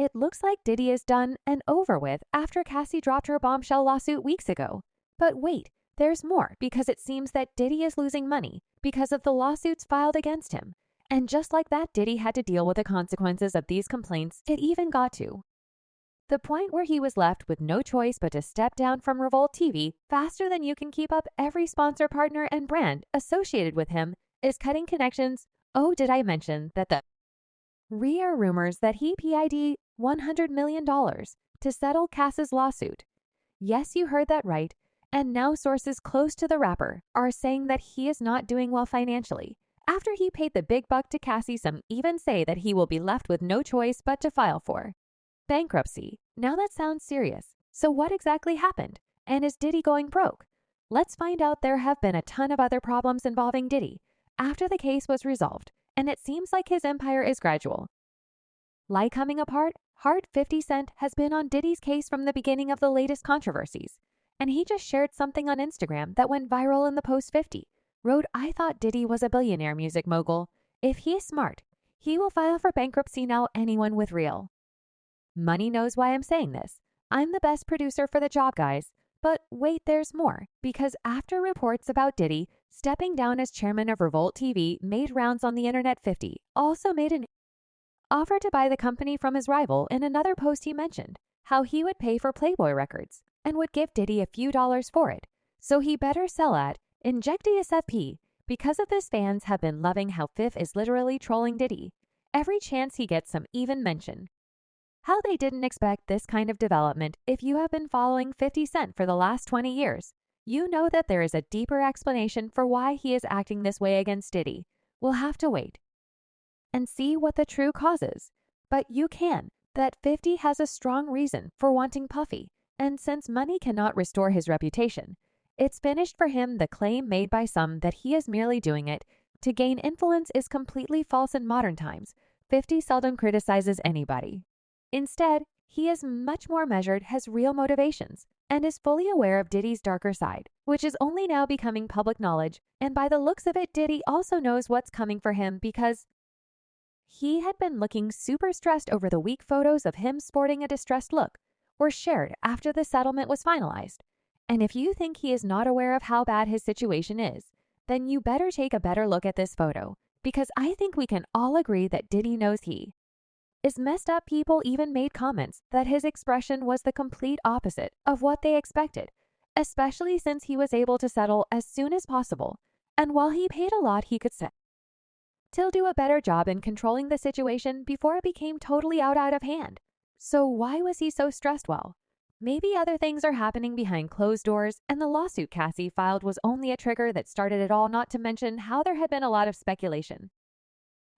It looks like Diddy is done and over with after Cassie dropped her bombshell lawsuit weeks ago. But wait, there's more, because it seems that Diddy is losing money because of the lawsuits filed against him. And just like that, Diddy had to deal with the consequences of these complaints. It even got to the point where he was left with no choice but to step down from Revolt TV faster than you can keep up. Every sponsor, partner, and brand associated with him is cutting connections. Oh, did I mention that the rare rumors that he paid $100 million to settle Cass's lawsuit? Yes, you heard that right. And now sources close to the rapper are saying that he is not doing well financially. After he paid the big buck to Cassie, some even say that he will be left with no choice but to file for bankruptcy. Now that sounds serious. So what exactly happened? And is Diddy going broke? Let's find out. There have been a ton of other problems involving Diddy after the case was resolved, and it seems like his empire is gradually coming apart. 50 Cent has been on Diddy's case from the beginning of the latest controversies, and he just shared something on Instagram that went viral. In the post, 50 wrote, "I thought Diddy was a billionaire music mogul. If he's smart, he will file for bankruptcy now. Anyone with real money knows why I'm saying this. I'm the best producer for the job, guys." But wait, there's more, because after reports about Diddy stepping down as chairman of Revolt TV made rounds on the internet, 50 also made an offer to buy the company from his rival. In another post, he mentioned how he would pay for Playboy Records and would give Diddy a few dollars for it. So he better sell at inject DSFP. Because of this, fans have been loving how Fifth is literally trolling Diddy every chance he gets some even mention. How they didn't expect this kind of development. If you have been following 50 Cent for the last 20 years, you know that there is a deeper explanation for why he is acting this way against Diddy. We'll have to wait and see what the true cause is. But you can that 50 has a strong reason for wanting Puffy, and since money cannot restore his reputation, it's finished for him. The claim made by some that he is merely doing it to gain influence is completely false. In modern times, 50 seldom criticizes anybody. Instead, he is much more measured, has real motivations, and is fully aware of Diddy's darker side, which is only now becoming public knowledge. And by the looks of it, Diddy also knows what's coming for him, because he had been looking super stressed over the weak. Photos of him sporting a distressed look were shared after the settlement was finalized. And if you think he is not aware of how bad his situation is, then you better take a better look at this photo, because I think we can all agree that Diddy knows he is messed up. People even made comments that his expression was the complete opposite of what they expected, especially since he was able to settle as soon as possible. And while he paid a lot, he could still do a better job in controlling the situation before it became totally out of hand. So why was he so stressed? Well, maybe other things are happening behind closed doors, and the lawsuit Cassie filed was only a trigger that started it all, not to mention how there had been a lot of speculation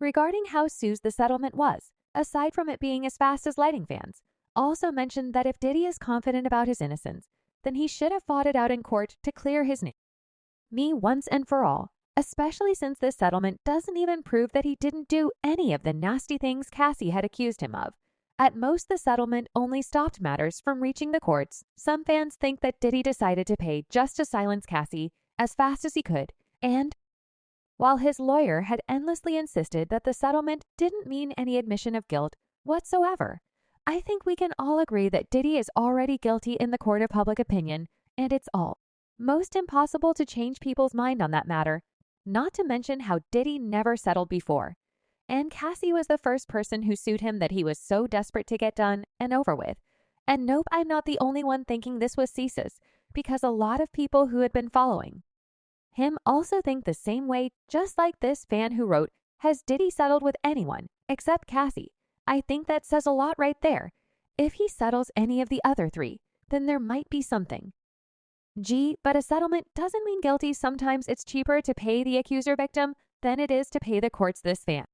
regarding how smooth the settlement was. Aside from it being as fast as lighting, fans also mentioned that if Diddy is confident about his innocence, then he should have fought it out in court to clear his name once and for all, especially since this settlement doesn't even prove that he didn't do any of the nasty things Cassie had accused him of. At most, the settlement only stopped matters from reaching the courts. Some fans think that Diddy decided to pay just to silence Cassie as fast as he could, and while his lawyer had endlessly insisted that the settlement didn't mean any admission of guilt whatsoever, I think we can all agree that Diddy is already guilty in the court of public opinion, and it's almost impossible to change people's mind on that matter, not to mention how Diddy never settled before. And Cassie was the first person who sued him that he was so desperate to get done and over with. And nope, I'm not the only one thinking this was CSIS, because a lot of people who had been following him also think the same way, just like this fan who wrote, "Has Diddy settled with anyone except Cassie?" I think that says a lot right there. If he settles any of the other three, then there might be something. But a settlement doesn't mean guilty. Sometimes it's cheaper to pay the accuser victim than it is to pay the courts. This fan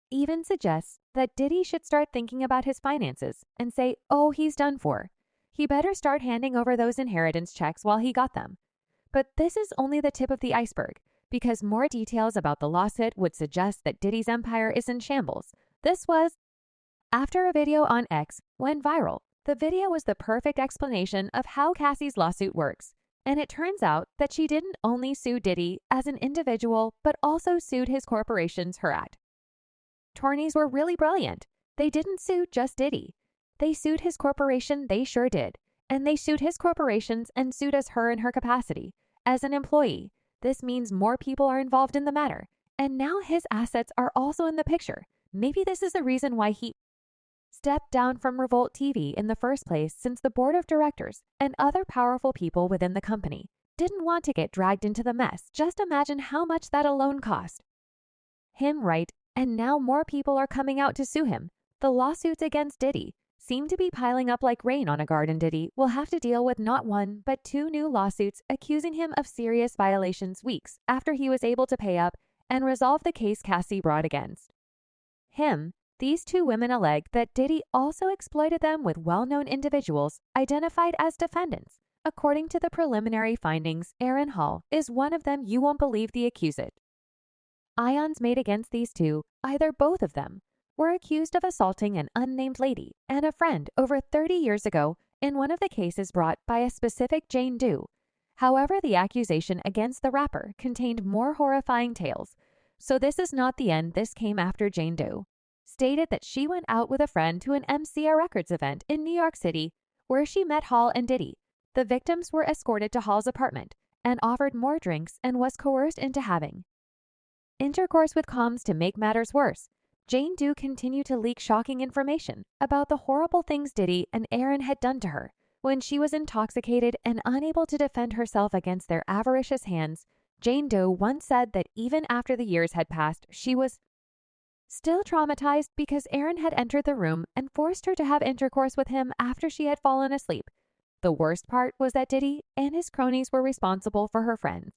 even suggests that Diddy should start thinking about his finances and say, oh, he's done for. He better start handing over those inheritance checks while he got them. But this is only the tip of the iceberg, because more details about the lawsuit would suggest that Diddy's empire is in shambles. This was after a video on X went viral. The video was the perfect explanation of how Cassie's lawsuit works. And it turns out that she didn't only sue Diddy as an individual, but also sued his corporations. Her attorneys were really brilliant. They didn't sue just Diddy. They sued his corporation, they sure did. And they sued his corporations and sued as her in her capacity. As an employee, this means more people are involved in the matter. And now his assets are also in the picture. Maybe this is the reason why he stepped down from Revolt TV in the first place, since the board of directors and other powerful people within the company didn't want to get dragged into the mess. Just imagine how much that alone cost him, right? And now more people are coming out to sue him. The lawsuits against Diddy seem to be piling up like rain on a garden. Diddy will have to deal with not one, but two new lawsuits accusing him of serious violations weeks after he was able to pay up and resolve the case Cassie brought against him. These two women allege that Diddy also exploited them with well-known individuals identified as defendants. According to the preliminary findings, Aaron Hall is one of them. You won't believe the accused ions made against these two. Either both of them were accused of assaulting an unnamed lady and a friend over 30 years ago in one of the cases brought by a specific Jane Doe. However, the accusation against the rapper contained more horrifying tales. So this is not the end. This came after Jane Doe stated that she went out with a friend to an MCA Records event in New York City where she met Hall and Diddy. The victims were escorted to Hall's apartment and offered more drinks and was coerced into having intercourse with Combs. To make matters worse, Jane Doe continued to leak shocking information about the horrible things Diddy and Aaron had done to her when she was intoxicated and unable to defend herself against their avaricious hands. Jane Doe once said that even after the years had passed, she was still traumatized because Aaron had entered the room and forced her to have intercourse with him after she had fallen asleep. The worst part was that Diddy and his cronies were responsible for her friends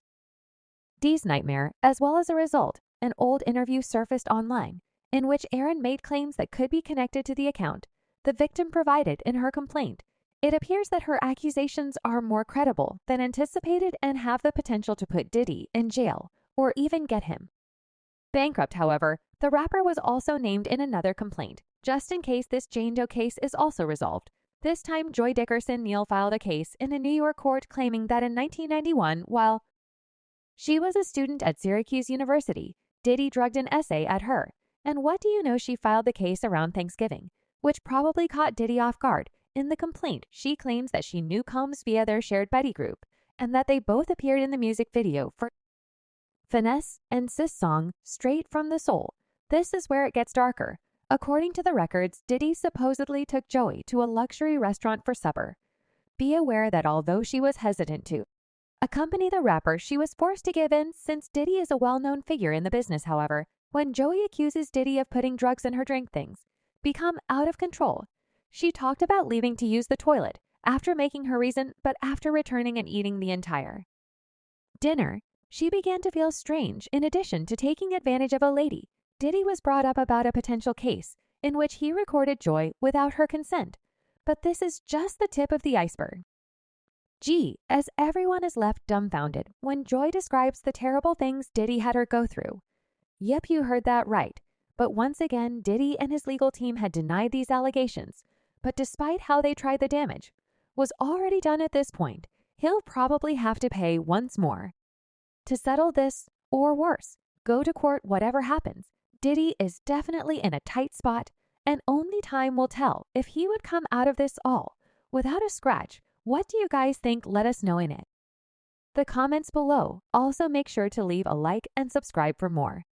Dee's nightmare. As well as a result, an old interview surfaced online in which Aaron made claims that could be connected to the account the victim provided in her complaint. It appears that her accusations are more credible than anticipated and have the potential to put Diddy in jail or even get him bankrupt. However, the rapper was also named in another complaint, just in case this Jane Doe case is also resolved. This time, Joy Dickerson Neal filed a case in a New York court claiming that in 1991, while she was a student at Syracuse University, Diddy drugged an essay at her. And what do you know, she filed the case around Thanksgiving, which probably caught Diddy off guard. In the complaint, she claims that she knew Combs via their shared buddy group and that they both appeared in the music video for Finesse and Sis song Straight from the Soul. This is where it gets darker. According to the records, Diddy supposedly took Joey to a luxury restaurant for supper. Be aware that although she was hesitant to accompany the rapper, she was forced to give in since Diddy is a well-known figure in the business. However, when Joey accuses Diddy of putting drugs in her drink, things become out of control. She talked about leaving to use the toilet after making her reason, but after returning and eating the entire dinner, she began to feel strange. In addition to taking advantage of a lady, Diddy was brought up about a potential case in which he recorded Joy without her consent. But this is just the tip of the iceberg. As everyone is left dumbfounded when Joy describes the terrible things Diddy had her go through. Yep, you heard that right. But once again, Diddy and his legal team had denied these allegations. But despite how they tried, the damage was already done at this point. He'll probably have to pay once more to settle this, or worse, go to court. Whatever happens, Diddy is definitely in a tight spot, and only time will tell if he would come out of this all without a scratch. What do you guys think? Let us know in the comments below. Also, make sure to leave a like and subscribe for more.